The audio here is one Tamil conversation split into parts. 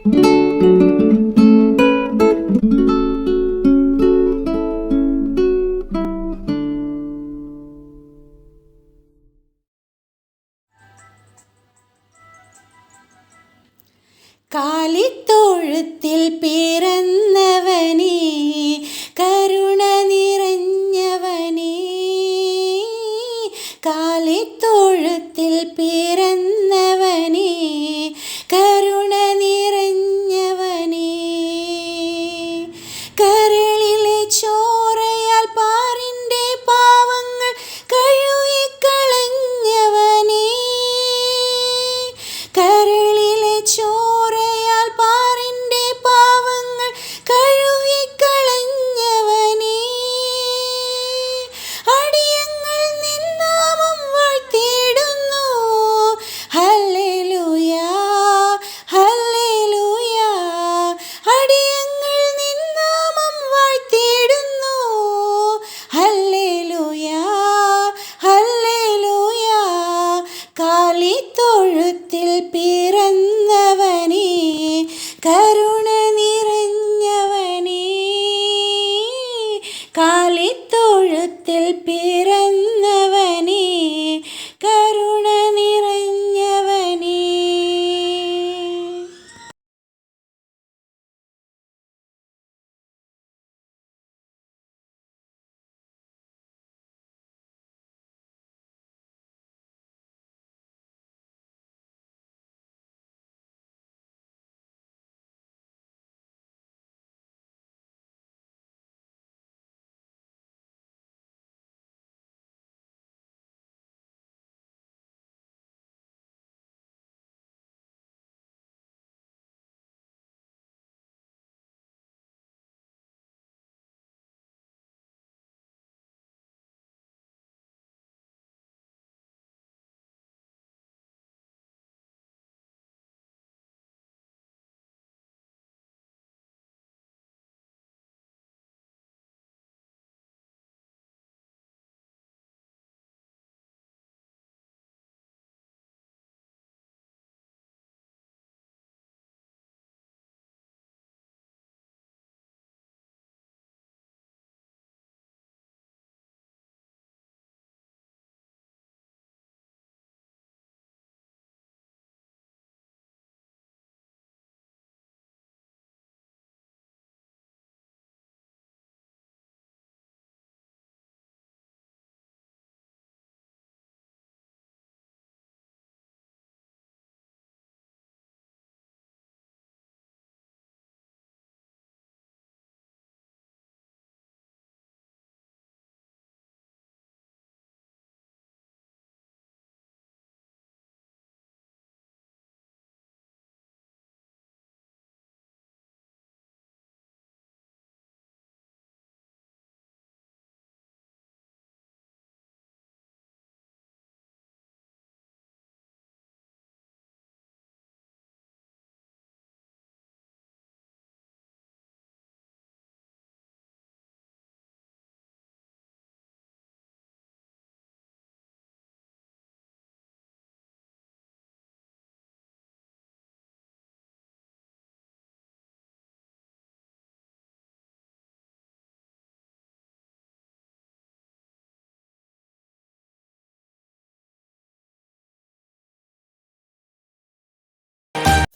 കാലിത്തൊഴുത്തിൽ പിറന്നവനേ, കരുണ നിറഞ്ഞവനേ, കാലിത്തൊഴുത്തിൽ പിറന്നവനേ, കരുണ നിറഞ്ഞവനേ, കരളിലെ ചോരയാൽ പാരിൻ്റെ പാവങ്ങൾ കഴുകിക്കളഞ്ഞവനേ, കരളിലെ ചോരയാൽ പാരിൻ്റെ പാവങ്ങൾ കഴുകിക്കളഞ്ഞവനേ, അടിയങ്ങൾ നിൻ നാമം വാഴ്ത്തിയിടുന്നു. ഹല്ലേലൂയ, ഹല്ലേലൂയ, അടിയങ്ങൾ നിൻ നാമം വാഴ്ത്തിയിടുന്നു. ഹല്ലേലൂയ, ഹല്ലേലൂയ, കാലിത്തൊഴുത്തിൽ പിറന്നവനേ, കരുണ നിറഞ്ഞവനേ, കാലിത്തൊഴുത്തിൽ പിറന്നവനേ, കരുണ നിറഞ്ഞവനേ.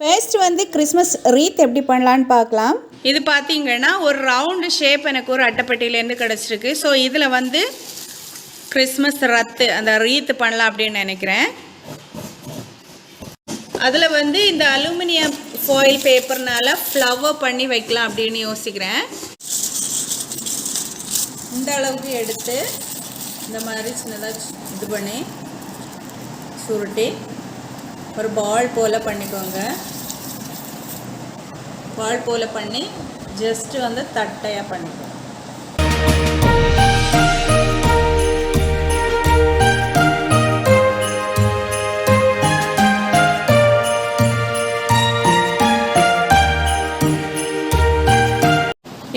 ஃபர்ஸ்ட் வந்து கிறிஸ்மஸ் ரீத் எப்படி பண்ணலான்னு பார்க்கலாம். இது பார்த்தீங்கன்னா ஒரு ரவுண்டு ஷேப் எனக்கு ஒரு அட்டைப்பட்டியிலேருந்து கிடச்சிருக்கு. ஸோ இதில் வந்து கிறிஸ்மஸ் ரத்து அந்த ரீத்து பண்ணலாம் அப்படின்னு நினைக்கிறேன். அதில் வந்து இந்த அலுமினியம் ஃபாயில் பேப்பர்னால் ஃப்ளவர் பண்ணி வைக்கலாம் அப்படின்னு யோசிக்கிறேன். இந்த அளவுக்கு எடுத்து இந்த மாதிரி சின்னதாக இது பண்ணி சுருட்டி ஒரு பால் போல் பண்ணிக்கோங்க. பால் போல் பண்ணி ஜஸ்ட்டு வந்து தட்டையாக பண்ணிக்கோங்க.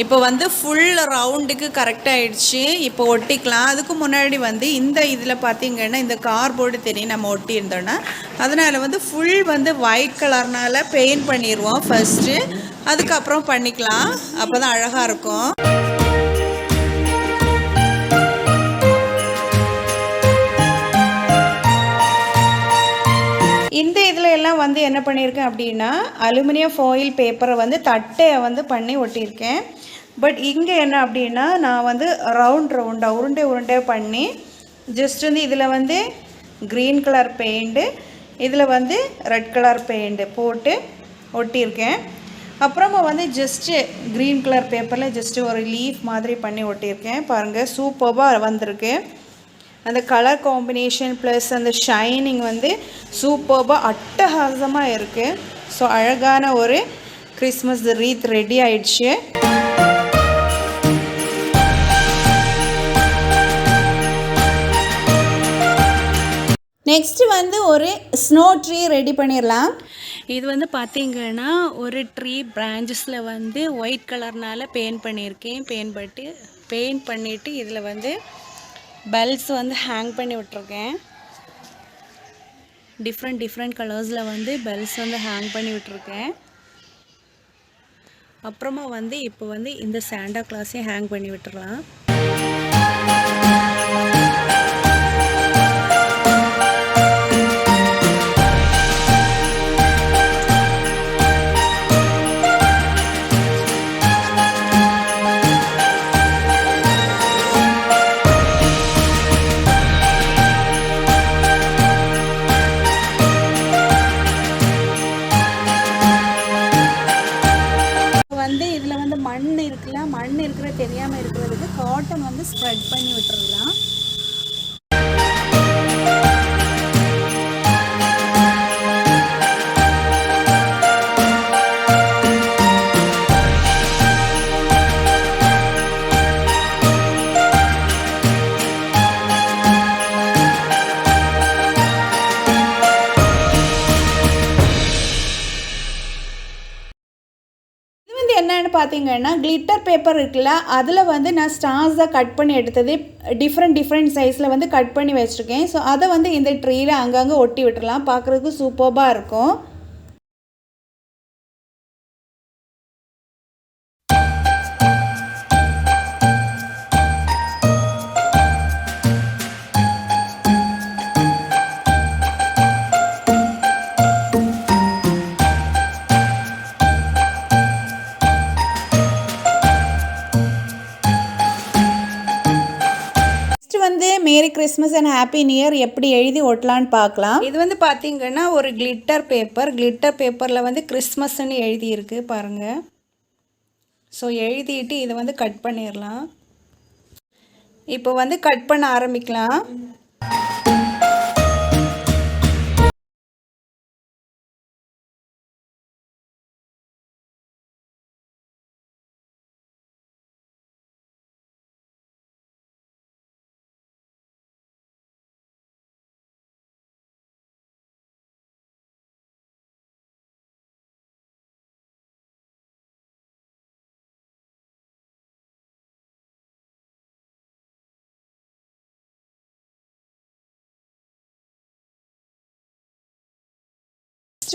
இப்போ வந்து ஃபுல் ரவுண்டுக்கு கரெக்டாக ஆயிடுச்சு. இப்போ ஒட்டிக்கலாம். அதுக்கு முன்னாடி வந்து இந்த இதில் பார்த்தீங்கன்னா இந்த கார்போர்டு தெரியும் நம்ம ஒட்டியிருந்தோன்னா, அதனால் வந்து ஃபுல் வந்து ஒயிட் கலர்னால் பெயிண்ட் பண்ணிடுவோம் ஃபஸ்ட்டு. அதுக்கப்புறம் பண்ணிக்கலாம், அப்போ தான் அழகாக இருக்கும். இந்த இதில் எல்லாம் வந்து என்ன பண்ணியிருக்கேன் அப்படின்னா, அலுமினியம் ஃபாயில் பேப்பரை வந்து தட்டையை வந்து பண்ணி ஒட்டியிருக்கேன். பட் இங்கே என்ன அப்படின்னா, நான் வந்து ரவுண்டாக உருண்டை பண்ணி ஜஸ்ட் வந்து இதில் வந்து க்ரீன் கலர் பெயிண்ட்டு, இதில் வந்து ரெட் கலர் பெயிண்ட்டு போட்டு ஒட்டியிருக்கேன். அப்புறமா வந்து ஜஸ்ட்டு க்ரீன் கலர் பேப்பரில் ஜஸ்ட்டு ஒரு லீஃப் மாதிரி பண்ணி ஒட்டியிருக்கேன். பாருங்கள், சூப்பராக வந்திருக்கு. அந்த கலர் காம்பினேஷன் ப்ளஸ் அந்த ஷைனிங் வந்து சூப்பராக அட்டகாசமாக இருக்குது. ஸோ அழகான ஒரு கிறிஸ்மஸ் ரீத் ரெடி ஆயிடுச்சு. நெக்ஸ்ட்டு வந்து ஒரு ஸ்னோ ட்ரீ ரெடி பண்ணிடலாம். இது வந்து பார்த்திங்கன்னா ஒரு ட்ரீ பிரான்ச்சஸில் வந்து ஒயிட் கலர்னால் பெயிண்ட் பண்ணியிருக்கேன். பெயிண்ட் பண்ணிவிட்டு இதில் வந்து பெல்ஸ் வந்து ஹேங் பண்ணி விட்டுருக்கேன். டிஃப்ரெண்ட் கலர்ஸில் வந்து பெல்ஸ் வந்து ஹேங் பண்ணி விட்டுருக்கேன். அப்புறமா வந்து இப்போ வந்து இந்த சாண்டா கிளாஸையும் ஹேங் பண்ணி விட்டுடலாம். மண் இருக்கிற தெரியாமல் இருக்கிறதுக்கு காட்டன் வந்து ஸ்ப்ரெட் பண்ணி விட்டுறலாம். என்னென்னு பார்த்தீங்கன்னா, கிளிட்டர் பேப்பர் இருக்குல்ல, அதில் வந்து நான் ஸ்டார்ஸாக கட் பண்ணி எடுத்தது டிஃப்ரெண்ட் சைஸில் வந்து கட் பண்ணி வச்சுருக்கேன். ஸோ அதை வந்து இந்த ட்ரீயில் அங்கங்கே ஒட்டி விட்டுறலாம். பார்க்குறதுக்கு சூப்பராக இருக்கும். வந்து merry Christmas and happy new year எப்படி எழுதி ஒட்டலான்னு பார்க்கலாம். இது வந்து பார்த்தீங்கன்னா ஒரு கிளிட்டர் பேப்பரில் வந்து கிறிஸ்மஸ்ன்னு எழுதியிருக்கு பாருங்கள். ஸோ எழுதிட்டு இதை வந்து கட் பண்ணிடலாம். இப்போ வந்து கட் பண்ண ஆரம்பிக்கலாம்.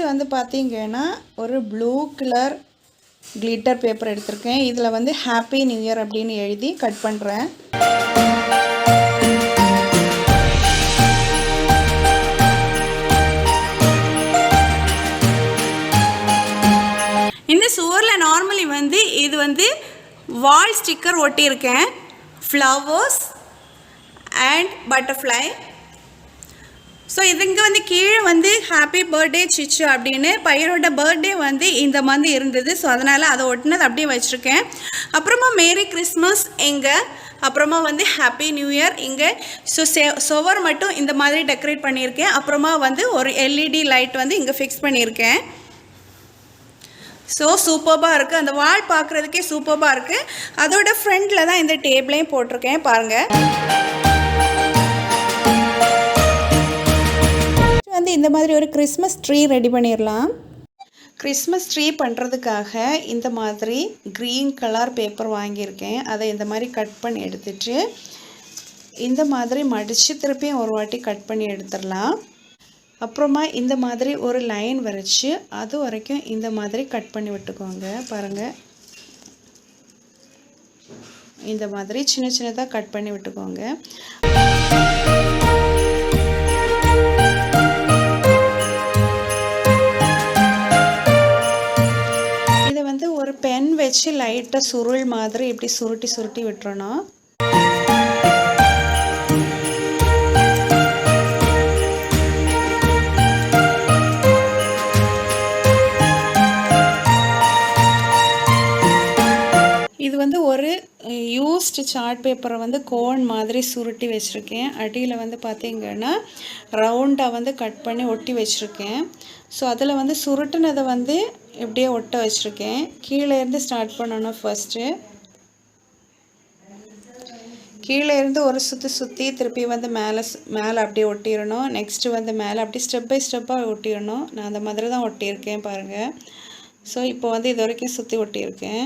வந்து பார்த்தீங்கன்னா ஒரு ப்ளூ கலர் கிளிட்டர் பேப்பர் எடுத்திருக்கேன். இதில் வந்து ஹாப்பி நியூ இயர் அப்படின்னு எழுதி கட் பண்ணுறேன். இந்த சுவரில் நார்மலி வந்து இது வந்து வால் ஸ்டிக்கர் ஒட்டியிருக்கேன். Flowers and butterfly. ஸோ இதுங்க வந்து கீழே வந்து ஹாப்பி பர்த்டே சிச்சு அப்படின்னு பையனோட பர்த்டே வந்து இந்த மாதிரி இருந்தது. ஸோ அதனால் அதை ஒட்டினது அப்படியே வச்சுருக்கேன். அப்புறமா மேரி கிறிஸ்மஸ் இங்கே, அப்புறமா வந்து ஹாப்பி நியூ இயர் இங்கே. ஸோ சுவர் மட்டும் இந்த மாதிரி டெக்கரேட் பண்ணியிருக்கேன். அப்புறமா வந்து ஒரு எல்இடி லைட் வந்து இங்கே ஃபிக்ஸ் பண்ணியிருக்கேன். ஸோ சூப்பராக இருக்குது. அந்த வால் பார்க்குறதுக்கே சூப்பராக இருக்குது. அதோட ஃப்ரண்டில் தான் இந்த டேபிளையும் போட்டிருக்கேன் பாருங்கள். வந்து இந்த மாதிரி ஒரு கிறிஸ்மஸ் ட்ரீ ரெடி பண்ணிடலாம். கிறிஸ்மஸ் ட்ரீ பண்ணுறதுக்காக இந்த மாதிரி க்ரீன் கலர் பேப்பர் வாங்கியிருக்கேன். அதை இந்த மாதிரி கட் பண்ணி எடுத்துட்டு இந்த மாதிரி மடித்து திருப்பியும் ஒரு வாட்டி கட் பண்ணி எடுத்துடலாம். அப்புறமா இந்த மாதிரி ஒரு லைன் வரைச்சி அது வரைக்கும் இந்த மாதிரி கட் பண்ணி விட்டுக்கோங்க. பாருங்கள், இந்த மாதிரி சின்ன சின்னதாக கட் பண்ணி விட்டுக்கோங்க. இதை வந்து ஒரு பென் வச்சு லைட்டாக சுருள் மாதிரி இப்படி சுருட்டி சுருட்டி விட்டுறணும். இது வந்து ஒரு யூஸ்டு சார்ட் பேப்பரை வந்து கோன் மாதிரி சுருட்டி வச்சுருக்கேன். அடியில் வந்து பார்த்திங்கன்னா ரவுண்டாக வந்து கட் பண்ணி ஒட்டி வச்சுருக்கேன். ஸோ அதில் வந்து சுருட்டுனதை வந்து எப்படியே ஒட்ட வச்சுருக்கேன். கீழே இருந்து ஸ்டார்ட் பண்ணணும். ஃபஸ்ட்டு கீழே இருந்து ஒரு சுற்றி திருப்பி வந்து மேலே அப்படியே ஒட்டிடணும். நெக்ஸ்ட்டு வந்து மேலே அப்படி ஸ்டெப் பை ஸ்டெப்பாக ஒட்டிடணும். நான் அந்த மாதிரி தான் ஒட்டியிருக்கேன் பாருங்கள். ஸோ இப்போ வந்து இது வரைக்கும் சுற்றி ஒட்டியிருக்கேன்.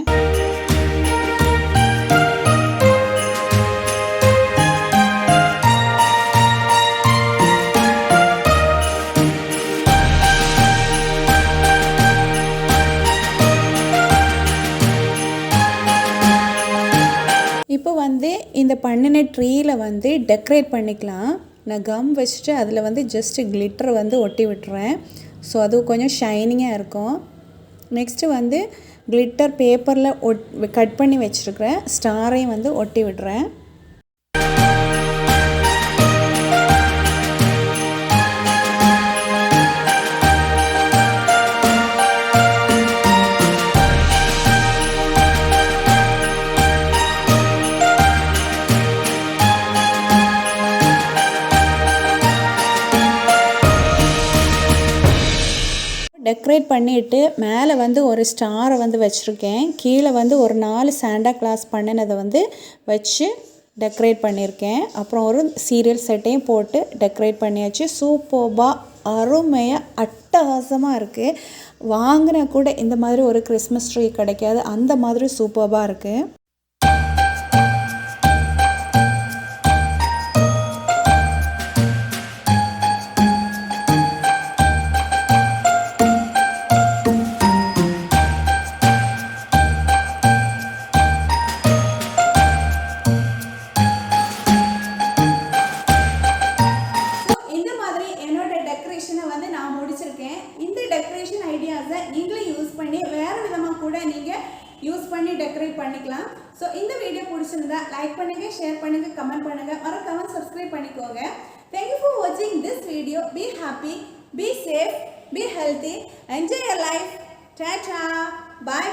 இப்போ வந்து இந்த பண்ணின ட்ரீயில் வந்து டெக்கரேட் பண்ணிக்கலாம். நான் கம் வச்சுட்டு அதில் வந்து ஜஸ்ட்டு கிளிட்டர் வந்து ஒட்டி விட்டுறேன். ஸோ அது கொஞ்சம் ஷைனிங்காக இருக்கும். நெக்ஸ்ட்டு வந்து கிளிட்டர் பேப்பரில் கட் பண்ணி வச்சுருக்கிறேன் ஸ்டாரையும் வந்து ஒட்டி விடுறேன். டெக்கரேட் பண்ணிவிட்டு மேலே வந்து ஒரு ஸ்டாரை வந்து வச்சுருக்கேன். கீழே வந்து ஒரு 4 சாண்டா கிளாஸ் பண்ணினதை வந்து வச்சு டெக்கரேட் பண்ணியிருக்கேன். அப்புறம் ஒரு சீரியல் செட்டையும் போட்டு டெக்கரேட் பண்ணியாச்சு. சூப்பர்பாக அருமையாக அட்டகாசமாக இருக்குது. வாங்கினா கூட இந்த மாதிரி ஒரு கிறிஸ்மஸ் ட்ரீ கிடைக்காது, அந்த மாதிரி சூப்பர்பாக இருக்குது. டெக்கரேஷன் ஐடியாஸை நீங்களே யூஸ் பண்ணி வேறு விதமாக கூட நீங்கள் யூஸ் பண்ணி டெக்கரேட் பண்ணிக்கலாம். ஸோ இந்த வீடியோ பிடிச்சிருந்தா லைக் பண்ணுங்கள், ஷேர் பண்ணுங்கள், கமெண்ட் பண்ணுங்கள், மறக்காம சப்ஸ்கிரைப் பண்ணிக்கோங்க. தேங்க்யூ ஃபார் வாட்சிங் this video. Be happy, be safe, be healthy, enjoy your life. Tata, bye.